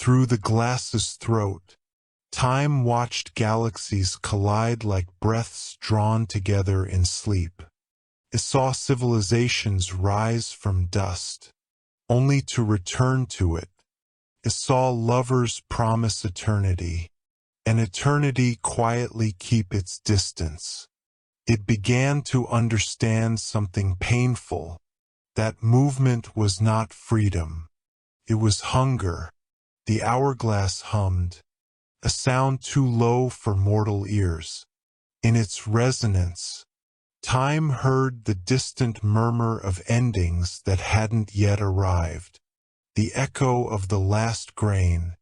Through the glass's throat, time watched galaxies collide like breaths drawn together in sleep. It saw civilizations rise from dust, only to return to it. It saw lovers promise eternity, and eternity quietly keep its distance. It began to understand something painful, that movement was not freedom. It was hunger. The hourglass hummed, a sound too low for mortal ears. In its resonance, time heard the distant murmur of endings that hadn't yet arrived, the echo of the last grain,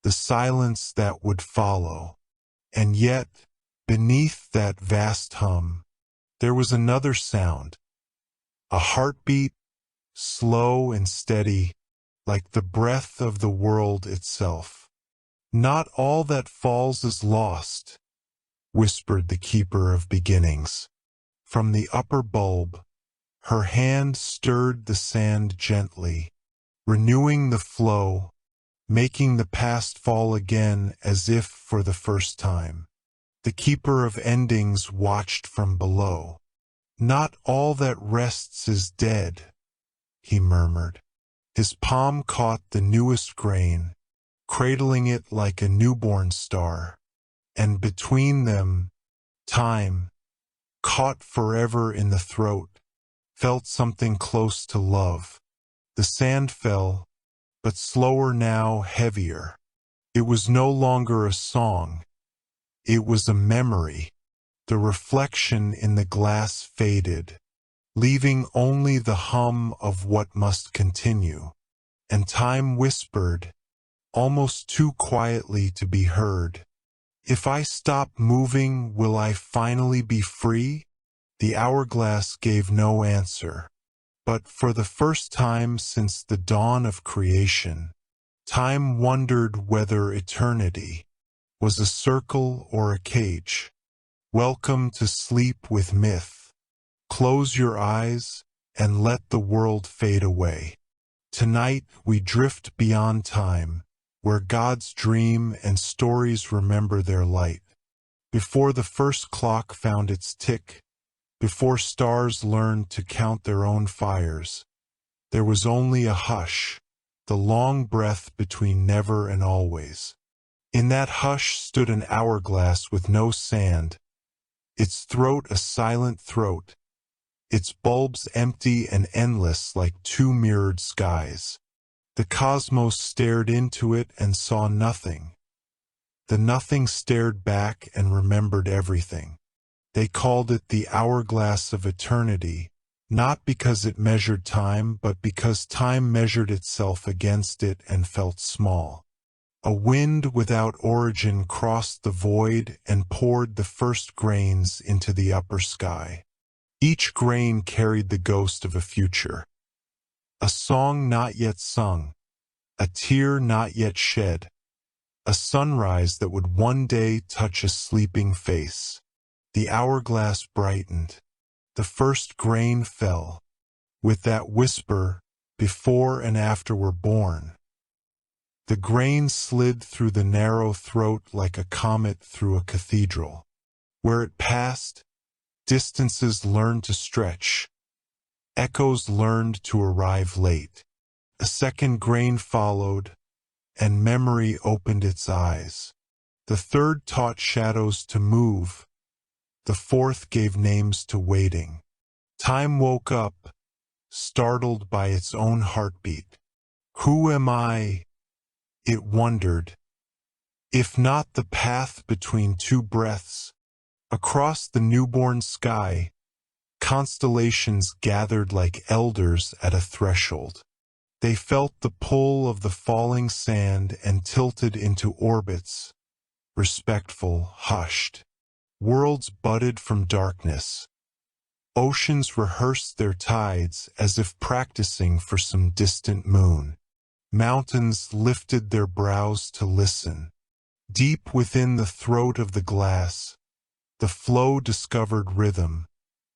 the silence that would follow. And yet, beneath that vast hum, there was another sound, a heartbeat, slow and steady, like the breath of the world itself. "Not all that falls is lost," whispered the keeper of beginnings. From the upper bulb, her hand stirred the sand gently, renewing the flow, making the past fall again as if for the first time. The keeper of endings watched from below. "Not all that rests is dead," he murmured. His palm caught the newest grain, cradling it like a newborn star. And between them, time, caught forever in the throat, felt something close to love. The sand fell, but slower now, heavier. It was no longer a song. It was a memory. The reflection in the glass faded, leaving only the hum of what must continue. And time whispered, almost too quietly to be heard, "If I stop moving, will I finally be free?" The hourglass gave no answer. But for the first time since the dawn of creation, time wondered whether eternity was a circle or a cage. Welcome to sleep with myth. Close your eyes and let the world fade away. Tonight we drift beyond time, where gods dream and stories remember their light. Before the first clock found its tick, before stars learned to count their own fires, there was only a hush, the long breath between never and always. In that hush stood an hourglass with no sand, its throat a silent throat, its bulbs empty and endless like two mirrored skies. The cosmos stared into it and saw nothing. The nothing stared back and remembered everything. They called it the Hourglass of Eternity, not because it measured time, but because time measured itself against it and felt small. A wind without origin crossed the void and poured the first grains into the upper sky. Each grain carried the ghost of a future. A song not yet sung, a tear not yet shed, a sunrise that would one day touch a sleeping face. The hourglass brightened. The first grain fell. With that whisper, before and after were born. The grain slid through the narrow throat like a comet through a cathedral. Where it passed, distances learned to stretch. Echoes learned to arrive late. A second grain followed, and memory opened its eyes. The third taught shadows to move. The fourth gave names to waiting. Time woke up, startled by its own heartbeat. Who am I? It wondered. If not the path between two breaths, across the newborn sky, constellations gathered like elders at a threshold. They felt the pull of the falling sand and tilted into orbits, respectful, hushed. Worlds budded from darkness. Oceans rehearsed their tides as if practicing for some distant moon. Mountains lifted their brows to listen. Deep within the throat of the glass, the flow discovered rhythm,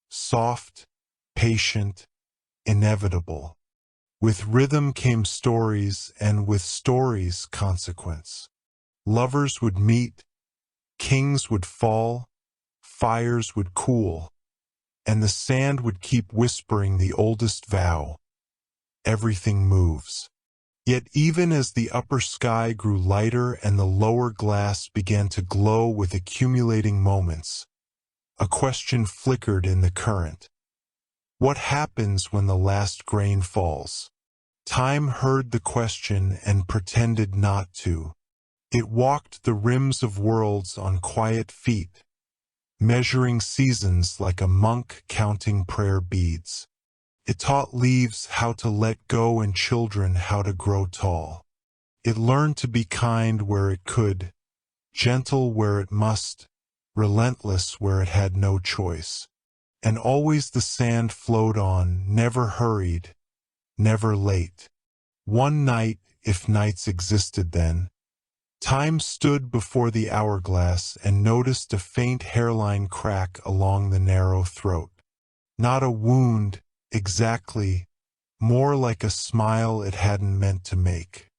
soft, patient, inevitable. With rhythm came stories, and with stories consequence. Lovers would meet, kings would fall, fires would cool, and the sand would keep whispering the oldest vow. Everything moves. Yet even as the upper sky grew lighter and the lower glass began to glow with accumulating moments, a question flickered in the current. What happens when the last grain falls? Time heard the question and pretended not to. It walked the rims of worlds on quiet feet, measuring seasons like a monk counting prayer beads. It taught leaves how to let go and children how to grow tall. It learned to be kind where it could, gentle where it must, relentless where it had no choice. And always the sand flowed on, never hurried, never late. One night, if nights existed then, Time stood before the hourglass and noticed a faint hairline crack along the narrow throat. Not a wound, exactly, more like a smile it hadn't meant to make.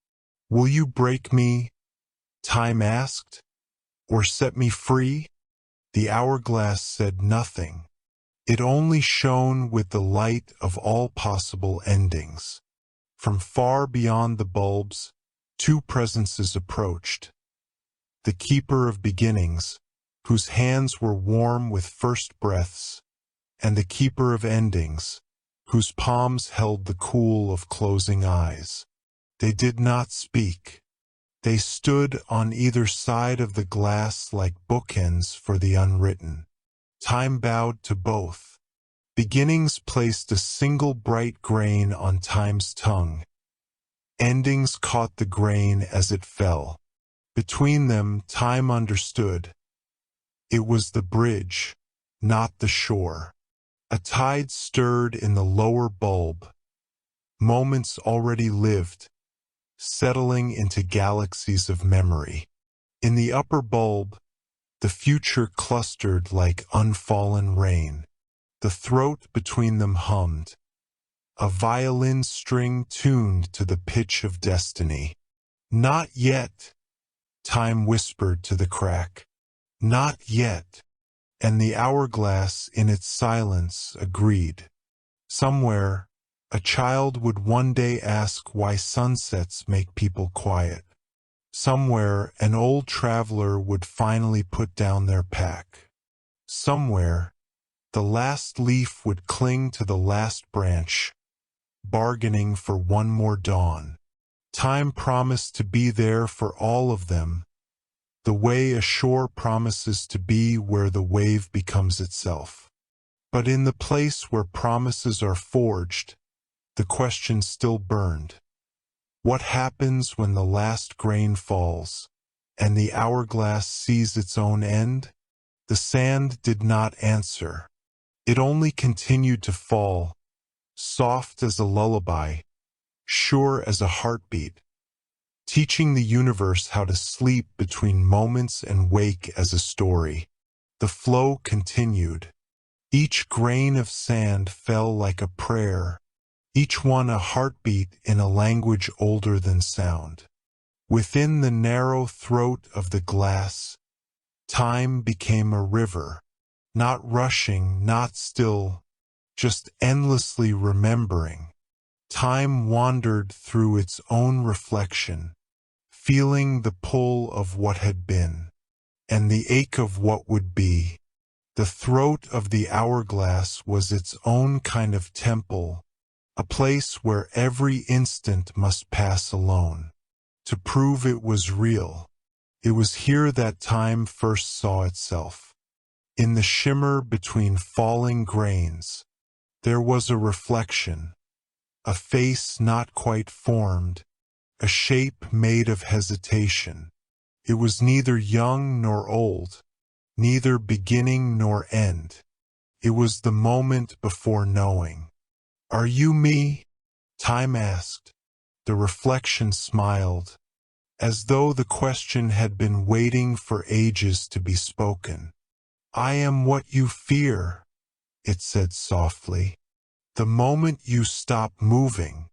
"Will you break me?" Time asked. "Or set me free?" The hourglass said nothing. It only shone with the light of all possible endings. From far beyond the bulbs, two presences approached. The keeper of beginnings, whose hands were warm with first breaths, and the keeper of endings, whose palms held the cool of closing eyes. They did not speak. They stood on either side of the glass like bookends for the unwritten. Time bowed to both. Beginnings placed a single bright grain on Time's tongue. Endings caught the grain as it fell. Between them, Time understood. It was the bridge, not the shore. A tide stirred in the lower bulb. Moments already lived, settling into galaxies of memory. In the upper bulb, the future clustered like unfallen rain. The throat between them hummed, a violin string tuned to the pitch of destiny. "Not yet," Time whispered to the crack. "Not yet." And the hourglass in its silence agreed. Somewhere, a child would one day ask why sunsets make people quiet. Somewhere, an old traveler would finally put down their pack. Somewhere, the last leaf would cling to the last branch, bargaining for one more dawn. Time promised to be there for all of them, the way a shore promises to be where the wave becomes itself. But in the place where promises are forged, the question still burned. What happens when the last grain falls, and the hourglass sees its own end? The sand did not answer. It only continued to fall, soft as a lullaby, sure as a heartbeat, teaching the universe how to sleep between moments and wake as a story. The flow continued. Each grain of sand fell like a prayer, each one a heartbeat in a language older than sound. Within the narrow throat of the glass, time became a river, not rushing, not still, just endlessly remembering. Time wandered through its own reflection, feeling the pull of what had been, and the ache of what would be. The throat of the hourglass was its own kind of temple, a place where every instant must pass alone. To prove it was real, it was here that time first saw itself. In the shimmer between falling grains, there was a reflection, a face not quite formed, a shape made of hesitation. It was neither young nor old, neither beginning nor end. It was the moment before knowing. "Are you me?" Time asked. The reflection smiled, as though the question had been waiting for ages to be spoken. "I am what you fear," it said softly. "The moment you stop moving,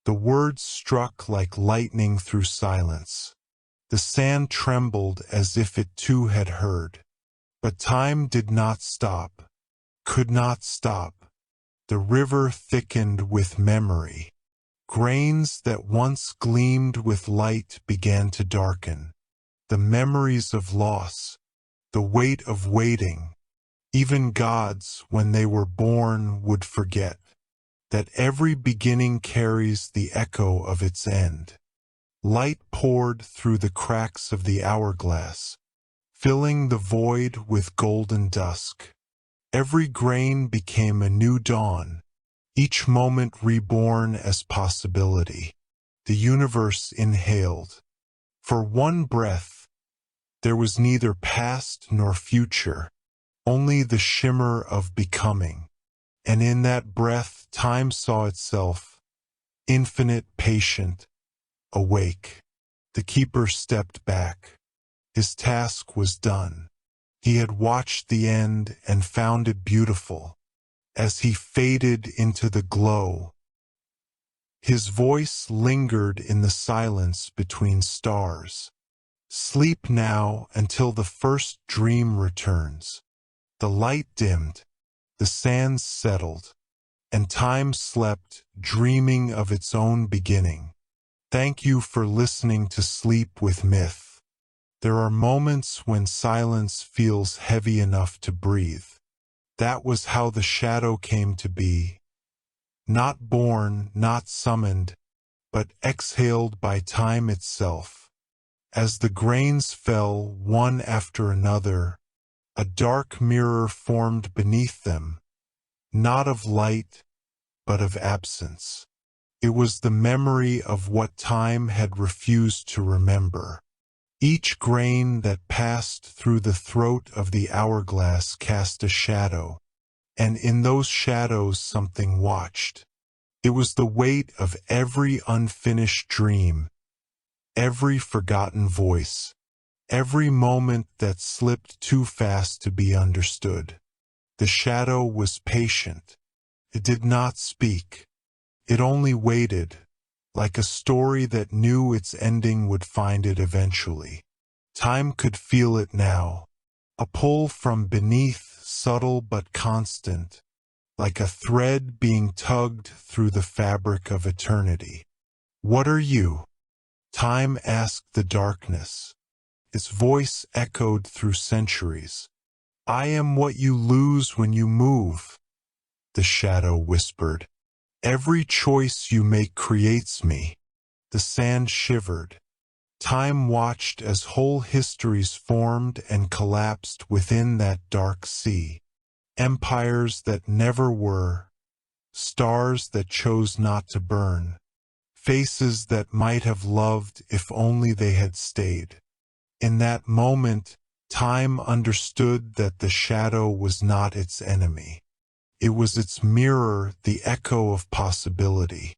The words struck like lightning through silence. The sand trembled as if it too had heard. But time did not stop, could not stop. The river thickened with memory. Grains that once gleamed with light began to darken. The memories of loss, the weight of waiting. Even gods, when they were born, would forget that every beginning carries the echo of its end. Light poured through the cracks of the hourglass, filling the void with golden dusk. Every grain became a new dawn, each moment reborn as possibility. The universe inhaled. For one breath, there was neither past nor future, only the shimmer of becoming. And in that breath, time saw itself, infinite, patient, awake. The keeper stepped back. His task was done. He had watched the end and found it beautiful. As he faded into the glow, his voice lingered in the silence between stars. Sleep now until the first dream returns. The light dimmed, the sands settled, and time slept, dreaming of its own beginning. Thank you for listening to Sleep with Myth. There are moments when silence feels heavy enough to breathe. That was how the shadow came to be. Not born, not summoned, but exhaled by time itself. As the grains fell, one after another, a dark mirror formed beneath them, not of light, but of absence. It was the memory of what time had refused to remember. Each grain that passed through the throat of the hourglass cast a shadow, and in those shadows something watched. It was the weight of every unfinished dream, every forgotten voice, every moment that slipped too fast to be understood. The shadow was patient. It did not speak. It only waited, like a story that knew its ending would find it eventually. Time could feel it now, a pull from beneath, subtle but constant, like a thread being tugged through the fabric of eternity. "What are you?" Time asked the darkness. Its voice echoed through centuries. "I am what you lose when you move," the shadow whispered. "Every choice you make creates me." The sand shivered. Time watched as whole histories formed and collapsed within that dark sea. Empires that never were, stars that chose not to burn, faces that might have loved if only they had stayed. In that moment, time understood that the shadow was not its enemy. It was its mirror, the echo of possibility.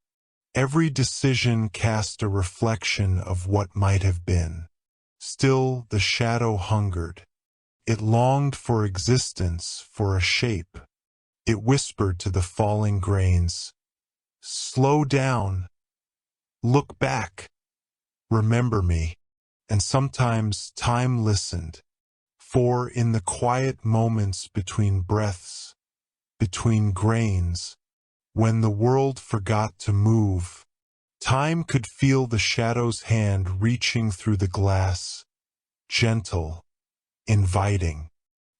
Every decision cast a reflection of what might have been. Still, the shadow hungered. It longed for existence, for a shape. It whispered to the falling grains, "Slow down. Look back. Remember me." And sometimes time listened. For in the quiet moments between breaths, between grains, when the world forgot to move, time could feel the shadow's hand reaching through the glass, gentle, inviting.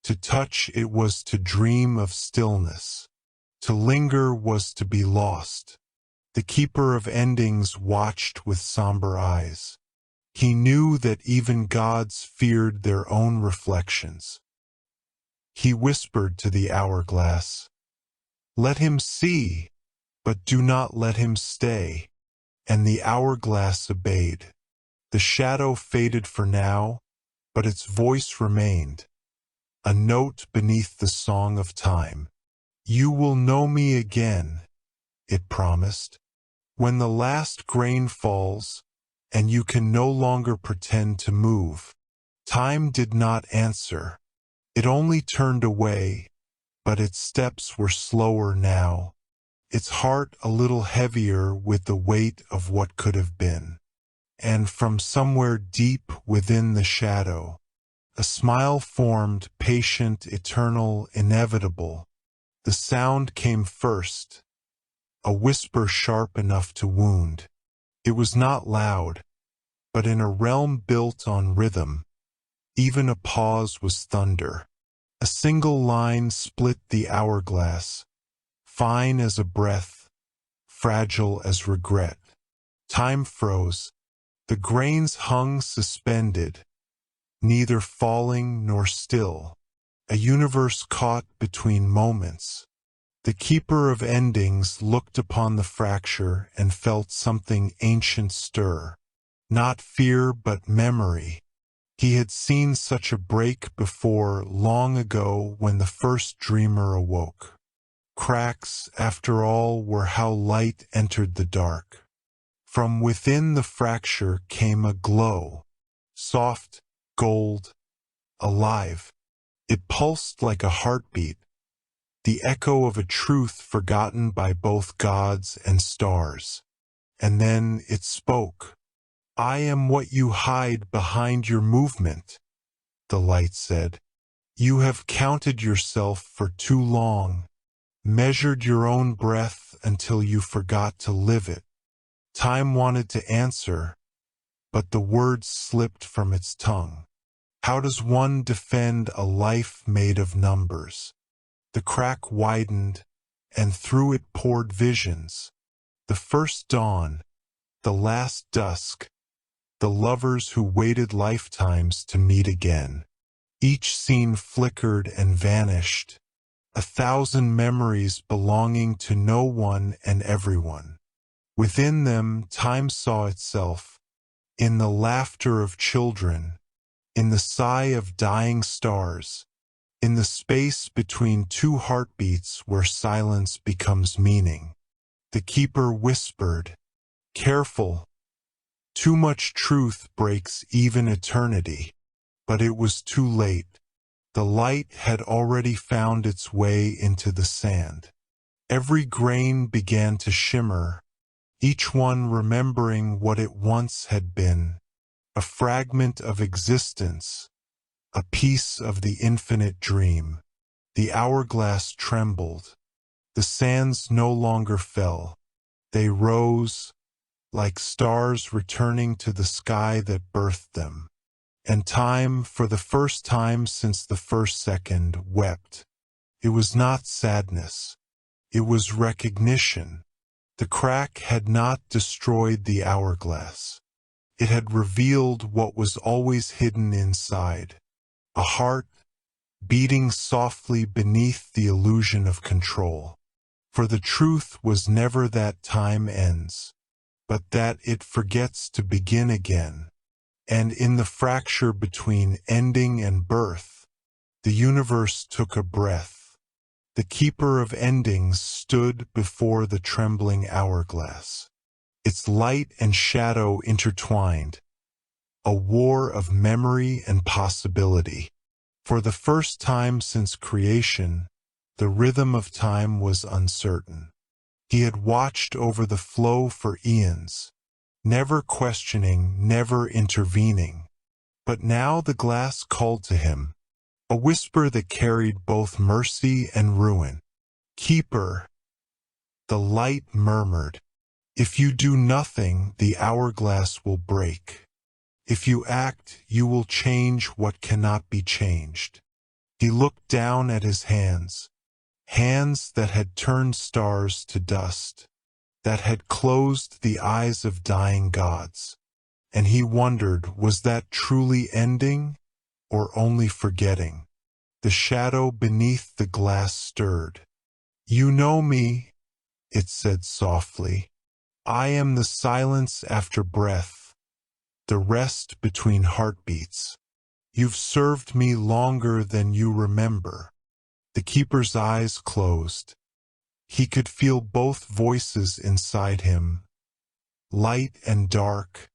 To touch it was to dream of stillness. To linger was to be lost. The keeper of endings watched with somber eyes. He knew that even gods feared their own reflections. He whispered to the hourglass, "Let him see, but do not let him stay." And the hourglass obeyed. The shadow faded for now, but its voice remained, a note beneath the song of time. "You will know me again," it promised, "when the last grain falls, and you can no longer pretend to move." Time did not answer. It only turned away, but its steps were slower now. its heart a little heavier with the weight of what could have been. And from somewhere deep within the shadow, a smile formed, patient, eternal, inevitable. The sound came first, a whisper sharp enough to wound. It was not loud, but in a realm built on rhythm, even a pause was thunder. A single line split the hourglass, fine as a breath, fragile as regret. Time froze. The grains hung suspended, neither falling nor still. A universe caught between moments. The keeper of endings looked upon the fracture and felt something ancient stir. Not fear but memory. He had seen such a break before, long ago, when the first dreamer awoke. Cracks, after all, were how light entered the dark. From within the fracture came a glow, soft, gold, alive. It pulsed like a heartbeat, the echo of a truth forgotten by both gods and stars. And then it spoke. "I am what you hide behind your movement," the light said. "You have counted yourself for too long, measured your own breath until you forgot to live it." Time wanted to answer, but the words slipped from its tongue. How does one defend a life made of numbers? The crack widened, and through it poured visions. The first dawn, the last dusk, the lovers who waited lifetimes to meet again. Each scene flickered and vanished, 1,000 memories belonging to no one and everyone. Within them, time saw itself, in the laughter of children, in the sigh of dying stars, in the space between two heartbeats where silence becomes meaning. The keeper whispered, "Careful. Too much truth breaks even eternity." But it was too late. The light had already found its way into the sand. Every grain began to shimmer, each one remembering what it once had been. A fragment of existence, a piece of the infinite dream. The hourglass trembled. The sands no longer fell. They rose, like stars returning to the sky that birthed them. And time, for the first time since the first second, wept. It was not sadness. It was recognition. The crack had not destroyed the hourglass. It had revealed what was always hidden inside. A heart, beating softly beneath the illusion of control. For the truth was never that time ends, but that it forgets to begin again. And in the fracture between ending and birth, the universe took a breath. The keeper of endings stood before the trembling hourglass. Its light and shadow intertwined, a war of memory and possibility. For the first time since creation, the rhythm of time was uncertain. He had watched over the flow for eons, never questioning, never intervening. But now the glass called to him, a whisper that carried both mercy and ruin. "Keeper," the light murmured, "if you do nothing, the hourglass will break. If you act, you will change what cannot be changed." He looked down at his hands, hands that had turned stars to dust, that had closed the eyes of dying gods. And he wondered, was that truly ending, or only forgetting? The shadow beneath the glass stirred. "You know me," it said softly. "I am the silence after breath, the rest between heartbeats. You've served me longer than you remember." The keeper's eyes closed. He could feel both voices inside him, light and dark,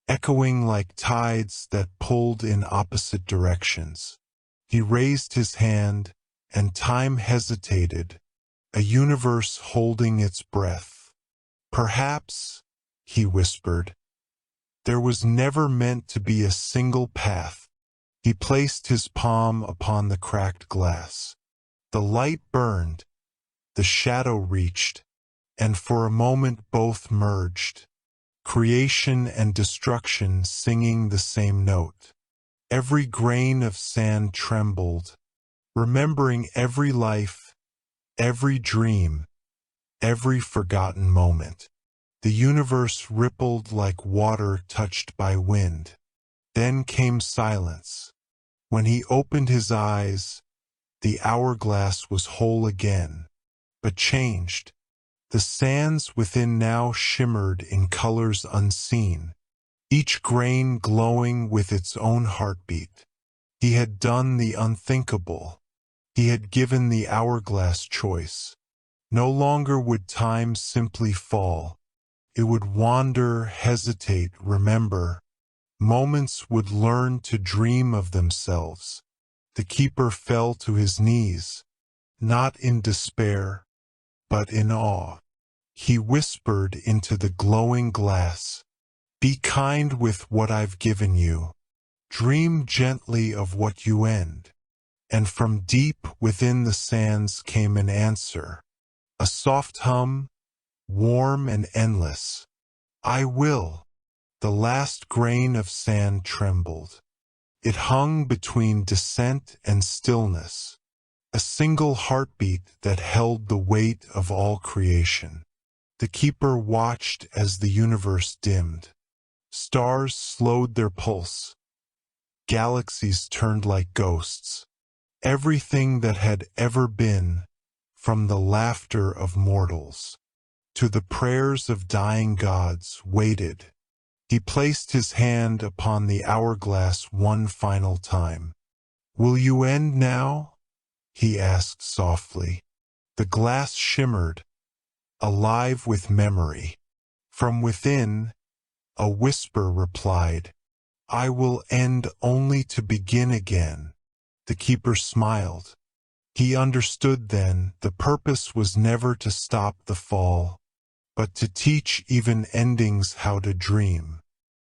echoing like tides that pulled in opposite directions. He raised his hand, and time hesitated, a universe holding its breath. Perhaps, he whispered, there was never meant to be a single path. He placed his palm upon the cracked glass. The light burned, the shadow reached, and for a moment both merged, creation and destruction singing the same note. Every grain of sand trembled, remembering every life, every dream, every forgotten moment. The universe rippled like water touched by wind. Then came silence. When he opened his eyes, the hourglass was whole again, but changed. The sands within now shimmered in colors unseen, each grain glowing with its own heartbeat. He had done the unthinkable. He had given the hourglass choice. No longer would time simply fall. It would wander, hesitate, remember. Moments would learn to dream of themselves. The keeper fell to his knees, not in despair, but in awe. He whispered into the glowing glass, "Be kind with what I've given you. Dream gently of what you end." And from deep within the sands came an answer, a soft hum, warm and endless. "I will." The last grain of sand trembled. It hung between descent and stillness, a single heartbeat that held the weight of all creation. The keeper watched as the universe dimmed. Stars slowed their pulse. Galaxies turned like ghosts. Everything that had ever been, from the laughter of mortals to the prayers of dying gods, waited. He placed his hand upon the hourglass one final time. "Will you end now?" he asked softly. The glass shimmered, alive with memory. From within, a whisper replied, "I will end only to begin again." The keeper smiled. He understood then the purpose was never to stop the fall, but to teach even endings how to dream.